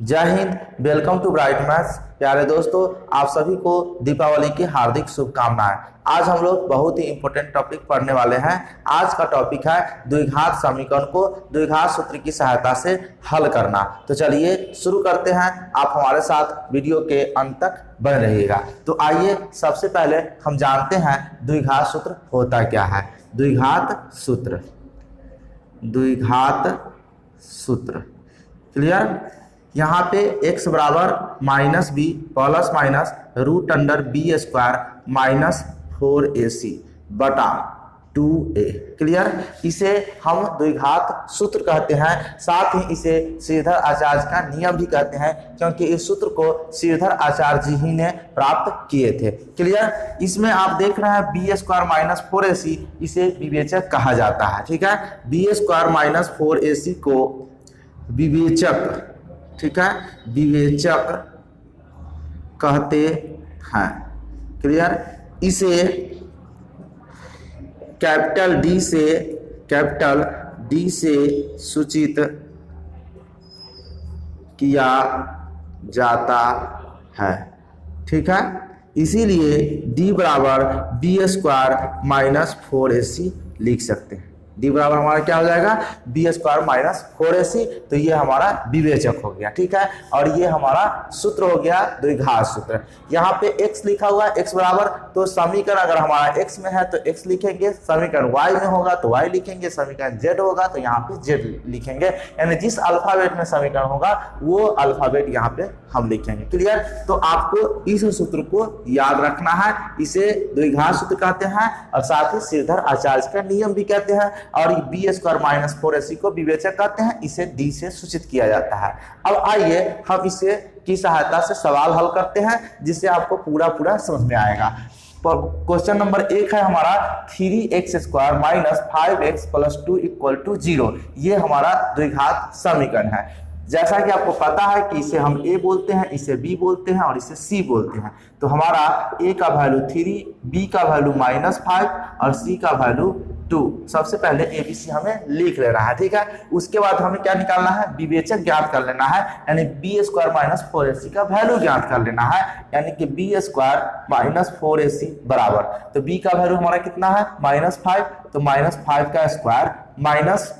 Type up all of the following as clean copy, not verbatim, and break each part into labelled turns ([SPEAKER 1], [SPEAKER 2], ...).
[SPEAKER 1] जय Hind. Welcome to bright maths. प्यारे दोस्तों, आप सभी को दीपावली की हार्दिक शुभकामनाएं। आज हम लोग बहुत ही इंपॉर्टेंट टॉपिक पढ़ने वाले हैं। आज का टॉपिक है द्विघात समीकरण को द्विघात सूत्र की सहायता से हल करना। तो चलिए शुरू करते हैं। आप हमारे साथ वीडियो के अंत तक बने रहिएगा। तो आइए सबसे पहले हम जानते हैं द्विघात सूत्र होता क्या है। द्विघात सूत्र, द्विघात सूत्र क्लियर। यहाँ पे x बराबर minus b plus minus root under b square minus 4ac बटा 2a क्लियर। इसे हम द्विघात सूत्र कहते हैं। साथ ही इसे श्रीधर आचार्य का नियम भी कहते हैं, क्योंकि इस सूत्र को श्रीधर आचार्य जी ही ने प्राप्त किए थे क्लियर। इसमें आप देख रहे हैं बी स्क्वायर माइनस 4ac, इसे विवेचक कहा जाता है। ठीक है, बी स्क्वायर माइनस 4ac को विवेचक, ठीक है, विवेचक कहते हैं क्लियर। इसे कैपिटल डी से सूचित किया जाता है। ठीक है, इसीलिए d बराबर बी स्क्वायर माइनस 4ac लिख सकते हैं। d बराबर हमारा क्या हो जाएगा, बी स्क्वायर माइनस 4ac। तो ये हमारा विवेचक हो गया। ठीक है, और ये हमारा सूत्र हो गया द्विघात सूत्र। यहाँ पे x लिखा हुआ है, x बराबर, तो समीकरण अगर हमारा x में है तो x लिखेंगे, समीकरण y में होगा तो y लिखेंगे, समीकरण z होगा तो यहाँ पे z लिखेंगे। यानी जिस अल्फाबेट में समीकरण होगा वो अल्फाबेट यहाँ पे हम लिखेंगे क्लियर। तो आपको इस सूत्र को याद रखना है। इसे द्विघात सूत्र कहते हैं और साथ ही श्रीधर आचार्य का नियम भी कहते हैं। और बी स्क्वायर माइनस 4ac को विवेचक कहते हैं। इसे डी से सूचित किया जाता है। अब आइए हम इसे की सहायता से सवाल हल करते हैं, जिससे आपको पूरा समझ में आएगा। क्वेश्चन नंबर 1 है हमारा 3x स्क्वायर minus 5x plus 2 equal to 0। ये हमारा द्विघात समीकरण है। जैसा कि आपको पता है कि इसे हम a बोलते हैं, इसे b बोलते हैं और इसे c बोलते हैं। तो हमारा a का वैल्यू 3, b का वैल्यू -5 और c का वैल्यू 2। सबसे पहले ABC हमें लिख लेना है। ठीक है, उसके बाद हमें क्या निकालना है, विवेचक ज्ञात कर लेना है। यानी बी स्क्वायर माइनस 4ac का वैल्यू ज्ञात कर लेना है। यानी कि बी स्क्वायर माइनस 4ac बराबर, तो b का वैल्यू हमारा कितना है, -5, तो -5 का स्क्वायर माइनस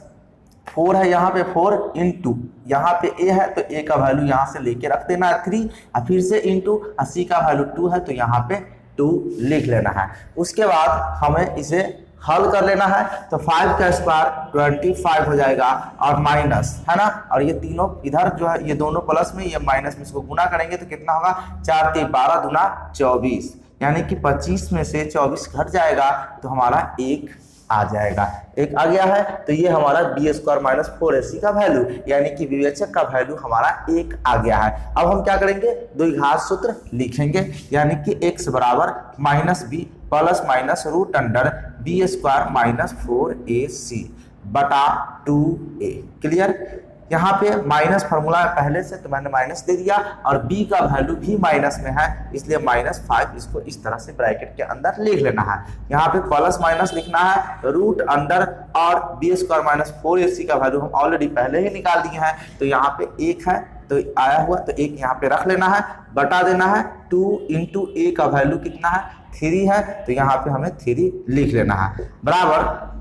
[SPEAKER 1] 4 है यहाँ पे 4 इंटू यहाँ पे a है तो a का वैल्यू यहाँ से लेके रख देना है 3, और फिर से इंटू c का वैल्यू 2 है तो यहाँ पे 2 लिख लेना है। उसके बाद हमें इसे हल कर लेना है। तो 5 का स्क्वायर 25 हो जाएगा और माइनस है ना, और ये तीनों इधर जो है ये दोनों प्लस में, ये माइनस में, इसको गुना करेंगे तो कितना होगा, 4 3 12 दूना 24, यानी कि 25 में से 24 घट जाएगा तो हमारा 1 आ जाएगा। 1 आ गया है तो ये हमारा बी स्क्वायर माइनस 4ac का वैल्यू, यानी कि विवेचक का वैल्यू हमारा 1 आ गया है। अब हम क्या करेंगे, द्विघात सूत्र लिखेंगे। यानी कि x बराबर minus b plus minus root under b square minus 4ac बटा 2a क्लियर। यहाँ पे माइनस फार्मूला है पहले से, तो मैंने माइनस दे दिया, और b का वैल्यू भी माइनस में है इसलिए -5 इसको इस तरह से ब्रैकेट के अंदर लिख लेना है। यहाँ पे प्लस माइनस लिखना है, रूट अंडर और बी स्क्वायर माइनस 4ac का वैल्यू हम ऑलरेडी पहले ही निकाल दिए हैं। तो यहाँ पे 1 है तो आया हुआ, तो 1 यहाँ पे रख लेना है, बटा देना है 2 इंटू a का वैल्यू कितना है, 3 है, तो यहाँ पे हमें 3 लिख लेना है बराबर।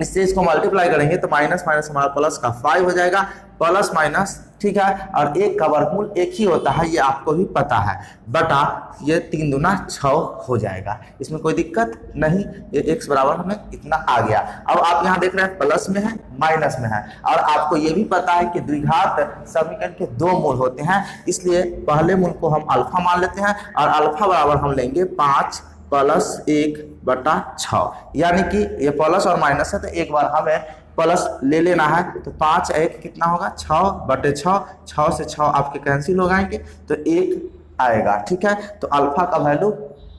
[SPEAKER 1] इससे इसको मल्टीप्लाई करेंगे तो माइनस माइनस हमारा प्लस का 5 हो जाएगा, प्लस माइनस, ठीक है। और 1 का वर्गमूल 1 ही होता है, ये आपको भी पता है, बटा ये 3 दूना 6 हो जाएगा। इसमें कोई दिक्कत नहीं, ये x बराबर हमें इतना आ गया। अब आप यहाँ देख रहे हैं प्लस में है माइनस में है, और आपको ये भी पता है कि द्विघात समीकरण के 2 मूल होते हैं, इसलिए पहले मूल को हम अल्फा मान लेते हैं और अल्फा बराबर हम लेंगे 5 प्लस 1 बटा 6। यानी कि ये प्लस और माइनस है तो एक बार हमें प्लस ले लेना है। तो 5 1 कितना होगा, 6 बटे 6, 6 से 6 आपके कैंसिल हो जाएंगे तो 1 आएगा। ठीक है, तो अल्फा का वैल्यू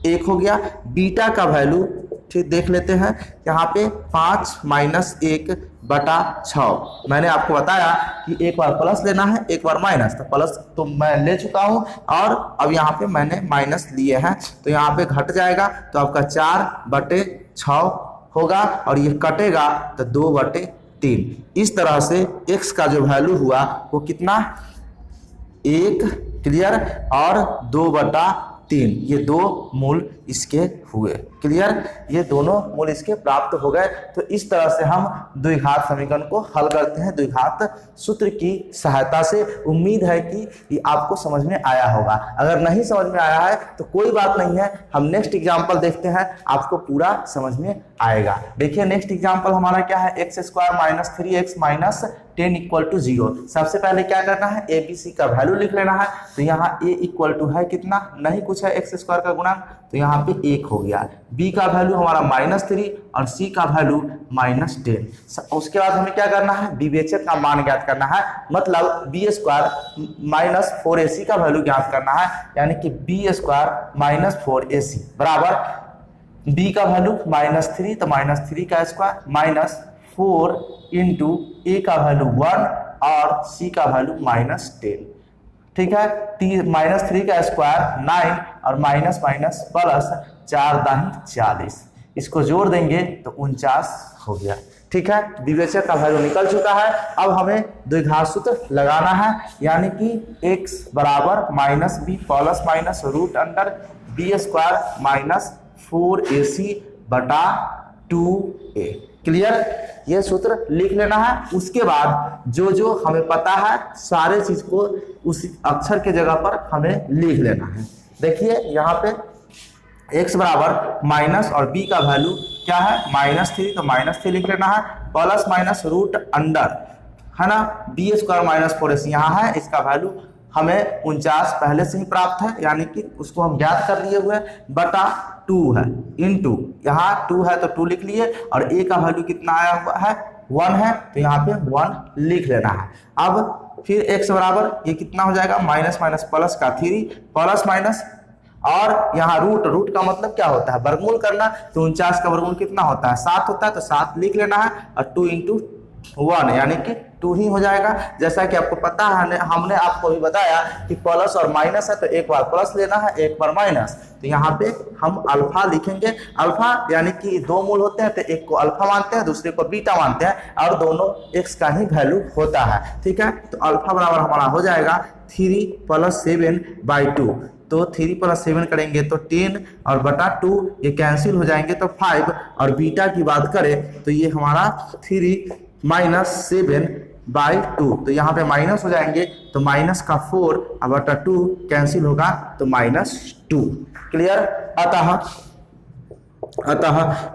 [SPEAKER 1] 1 हो गया। बीटा का वैल्यू ठीक देख लेते हैं, यहाँ पे 5 माइनस 1 बटा 6। मैंने आपको बताया कि एक बार प्लस लेना है एक बार माइनस, तो प्लस तो मैं ले चुका हूं और अब यहाँ पे मैंने माइनस लिए हैं तो यहाँ पे घट जाएगा, तो आपका 4 बटे 6 होगा और ये कटेगा तो 2 बटे 3। इस तरह से x का जो वैल्यू हुआ वो कितना 1 क्लियर और 2/3 ये 2 मूल इसके हुए क्लियर, ये दोनों मूल इसके प्राप्त हो गए। तो इस तरह से हम द्विघात समीकरण को हल करते हैं द्विघात सूत्र की सहायता से। उम्मीद है कि ये आपको समझ में आया होगा। अगर नहीं समझ में आया है तो कोई बात नहीं है, हम नेक्स्ट एग्जांपल देखते हैं, आपको पूरा समझ में आएगा। देखिए नेक्स्ट एग्जांपल हमारा क्या है, x² - 3x - 10 = 0। सबसे पहले क्या करना है, ए बी सी का वैल्यू लिख लेना है। तो यहाँ a = है कितना, नहीं कुछ है, x² का गुणांक, तो यहाँ पे 1 हो गया। b का वैल्यू हमारा -3 और c का वैल्यू -10। उसके बाद हमें क्या करना है, विवेचक का मान ज्ञात करना है, मतलब b² - 4ac का वैल्यू ज्ञात करना है, यानी कि b² - 4ac बराबर b का वैल्यू -3 तो -3 का स्क्वायर -4 इंटू a का वैल्यू 1 और c का वैल्यू -10। ठीक है, -3 का स्क्वायर 9 और माइनस प्लस 4 दाहिने 40, इसको जोड़ देंगे तो 49 हो गया। ठीक है, विवेचक का वैल्यू निकल चुका है। अब हमें द्विघात सूत्र लगाना है, यानी कि x बराबर -b plus minus root under b² - 4ac बटा 2a। क्लियर, ये सूत्र लिख लेना है। उसके बाद जो जो हमें पता है सारे चीज को उस अक्षर के जगह पर हमें लिख लेना है। देखिए यहाँ पे x बराबर माइनस और b का वैल्यू क्या है, -3 तो -3 लिख लेना है, प्लस माइनस रूट अंडर है ना b² - 4ac यहाँ है, इसका वैल्यू हमें 49 पहले से ही प्राप्त है, यानी कि उसको हम ज्ञात कर लिए हुए, बटा 2 है इंटू यहाँ 2 है तो 2 लिख लिए, और a का वैल्यू कितना आया हुआ है 1 है, तो यहाँ पे 1 लिख लेना है। अब फिर x बराबर ये कितना हो जाएगा, माइनस प्लस का 3 प्लस माइनस, और यहाँ रूट का मतलब क्या होता है, वर्गमूल करना, तो 49 का वर्गमूल कितना होता है 7 होता है, तो 7 लिख लेना है, और 2 इंटू 1 यानी कि 2 ही हो जाएगा। जैसा कि आपको पता है, हमने आपको भी बताया कि प्लस और माइनस है तो एक बार प्लस लेना है, एक बार माइनस, तो यहाँ पे हम अल्फा लिखेंगे। अल्फा यानी कि 2 मूल होते हैं, तो एक को अल्फा मानते हैं, दूसरे को बीटा मानते हैं, और दोनों x का ही वैल्यू होता है। ठीक है, तो अल्फा बराबर हमारा हो जाएगा 3 + 7/2, तो 3 + 7 करेंगे तो 10 और बटा 2 ये कैंसिल हो जाएंगे तो 5, और बीटा की बात करें तो ये हमारा 3 - 7/2, तो यहाँ पे माइनस हो जाएंगे, तो -4 और बटा 2 कैंसिल होगा तो -2। क्लियर, अतः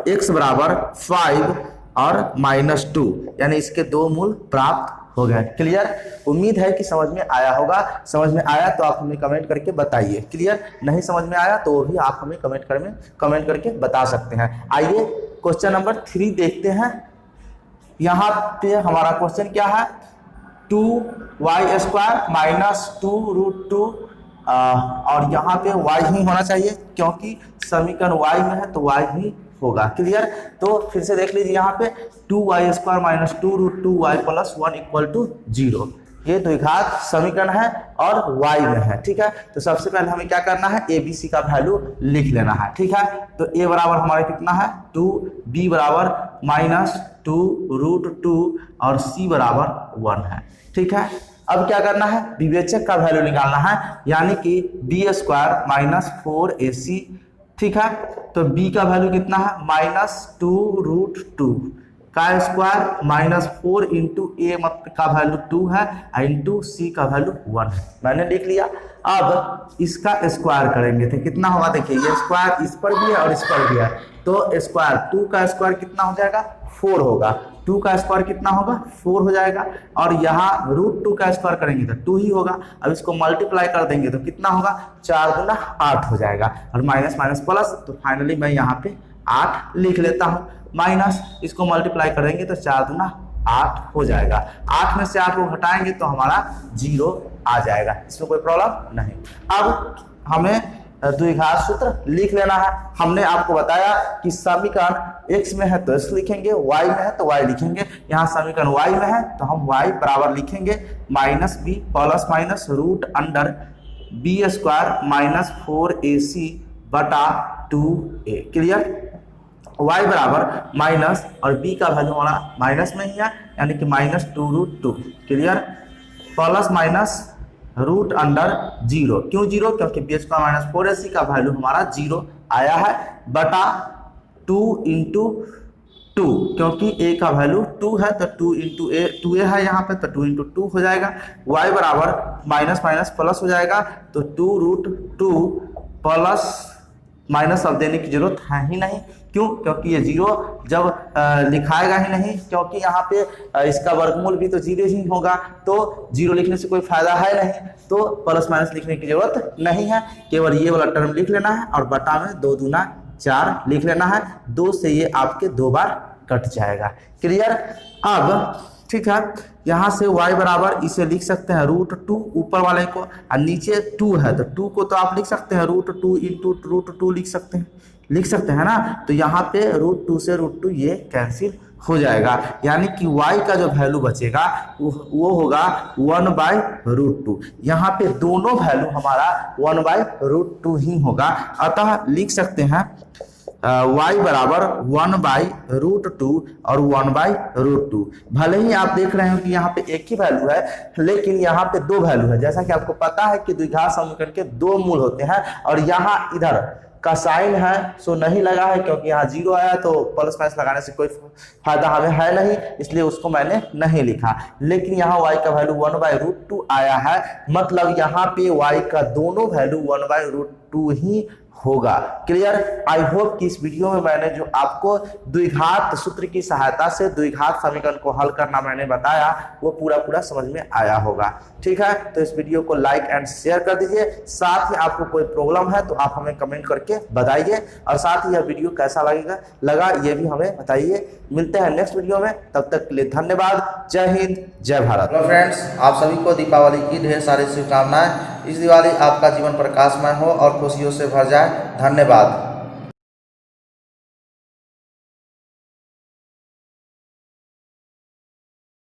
[SPEAKER 1] x बराबर 5 और -2 यानी इसके 2 मूल प्राप्त हो गए। क्लियर, उम्मीद है कि समझ में आया होगा। समझ में आया तो आप हमें कमेंट करके बताइए। क्लियर, नहीं समझ में आया तो भी आप हमें कमेंट करके बता सकते हैं। आइए क्वेश्चन नंबर 3 देखते हैं। यहाँ पे हमारा क्वेश्चन क्या है, 2y² - 2√2 और यहाँ पे y ही होना चाहिए, क्योंकि समीकरण y में है तो y ही होगा। क्लियर, तो फिर से देख लीजिए, यहाँ पे 2y² - 2√2y + 1 = 0, ये द्विघात समीकरण है और y में है। ठीक है, तो सबसे पहले हमें क्या करना है, a b c का वैल्यू लिख लेना है। ठीक है, तो a बराबर हमारा कितना है 2, b बराबर -2√2 और c बराबर 1 है। ठीक है, अब क्या करना है, विवेचक का वैल्यू निकालना है, यानी कि b² - 4ac। ठीक है, तो b का वैल्यू कितना है -2√2 का स्क्वायर -4 इंटू a का वैल्यू 2 है, इंटू c का वैल्यू 1 है, मैंने लिख लिया। अब इसका स्क्वायर करेंगे तो कितना होगा, देखिए ये स्क्वायर इस पर भी है और इस पर भी है, तो स्क्वायर 2 का स्क्वायर कितना हो जाएगा 4 होगा, 2 का स्क्वायर कितना होगा 4 हो जाएगा, और यहाँ √2 का स्क्वायर करेंगे तो 2 ही होगा। अब इसको मल्टीप्लाई कर देंगे तो कितना होगा 4 × 8 हो जाएगा, और माइनस प्लस, तो फाइनली मैं यहाँ पे 8 लिख लेता हूँ, माइनस इसको मल्टीप्लाई करेंगे तो 4 × 8 हो जाएगा। 8 में से 8 को घटाएंगे तो हमारा 0 आ जाएगा, इसमें कोई प्रॉब्लम नहीं। अब हमें द्विघात सूत्र लिख लेना है। हमने आपको बताया कि समीकरण x में है तो x लिखेंगे, y में है तो y लिखेंगे। यहाँ समीकरण y में है तो हम y बराबर लिखेंगे -b plus minus root under b² - 4ac बटा 2a। क्लियर, y बराबर माइनस और b का वैल्यू हमारा माइनस में ही है, यानी कि -2√2। Clear, plus minus root under zero. क्यों जीरो? क्योंकि बी स्क्वायर माइनस 4ac का वैल्यू हमारा जीरो आया है, बटा 2 इंटू 2, क्योंकि a का वैल्यू 2 है तो 2 इंटू ए 2a है यहाँ पे, तो 2 इंटू 2 हो जाएगा। y बराबर माइनस माइनस प्लस हो जाएगा, तो 2 रूट 2 प्लस माइनस अब देने की जरूरत है ही नहीं। क्यों? क्योंकि ये जीरो जब लिखाएगा ही नहीं, क्योंकि यहाँ पे इसका वर्गमूल भी तो जीरो ही होगा, तो जीरो लिखने से कोई फायदा है नहीं, तो प्लस माइनस लिखने की जरूरत नहीं है, केवल ये वाला टर्म लिख लेना है और बटा में 2 दूना 4 लिख लेना है। 2 से ये आपके 2 बार कट जाएगा। क्लियर? अब ठीक है, यहाँ से y बराबर इसे लिख सकते हैं रूट 2 ऊपर वाले को, और नीचे 2 है तो 2 को तो आप लिख सकते हैं रूट 2 इंटू रूट 2 लिख सकते हैं ना। तो यहाँ पे रूट 2 से रूट 2 ये कैंसिल हो जाएगा, यानी कि y का जो वैल्यू बचेगा वो होगा 1/√2। यहाँ पे दोनों वैल्यू हमारा 1/√2 ही होगा, अतः लिख सकते हैं y बराबर 1/√2 और 1/√2। भले ही आप देख रहे हो कि यहाँ पे एक ही वैल्यू है, लेकिन यहाँ पे दो वैल्यू है। जैसा कि आपको पता है कि द्विघात समीकरण के दो मूल होते हैं, और यहाँ इधर का साइन है सो नहीं लगा है, क्योंकि यहाँ जीरो आया तो प्लस माइनस लगाने से कोई फायदा हमें है नहीं, इसलिए उसको मैंने नहीं लिखा। लेकिन यहाँ y का वैल्यू 1/√2 आया है, मतलब यहाँ पे y का दोनों वैल्यू 1/√2 ही होगा। क्लियर? आई होप कि इस वीडियो में मैंने जो आपको द्विघात सूत्र की सहायता से द्विघात समीकरण को हल करना मैंने बताया वो पूरा समझ में आया होगा। ठीक है, तो इस वीडियो को लाइक एंड शेयर कर दीजिए। साथ ही आपको कोई प्रॉब्लम है तो आप हमें कमेंट करके बताइए, और साथ ही यह वीडियो कैसा लगा ये भी हमें बताइए। मिलते हैं नेक्स्ट वीडियो में, तब तक के लिए धन्यवाद। जय हिंद, जय भारत। हेलो फ्रेंड्स, आप सभी को दीपावली की ढेर सारी शुभकामनाएं। इस दिवाली आपका जीवन प्रकाशमय हो और खुशियों से भर जाए। धन्यवाद।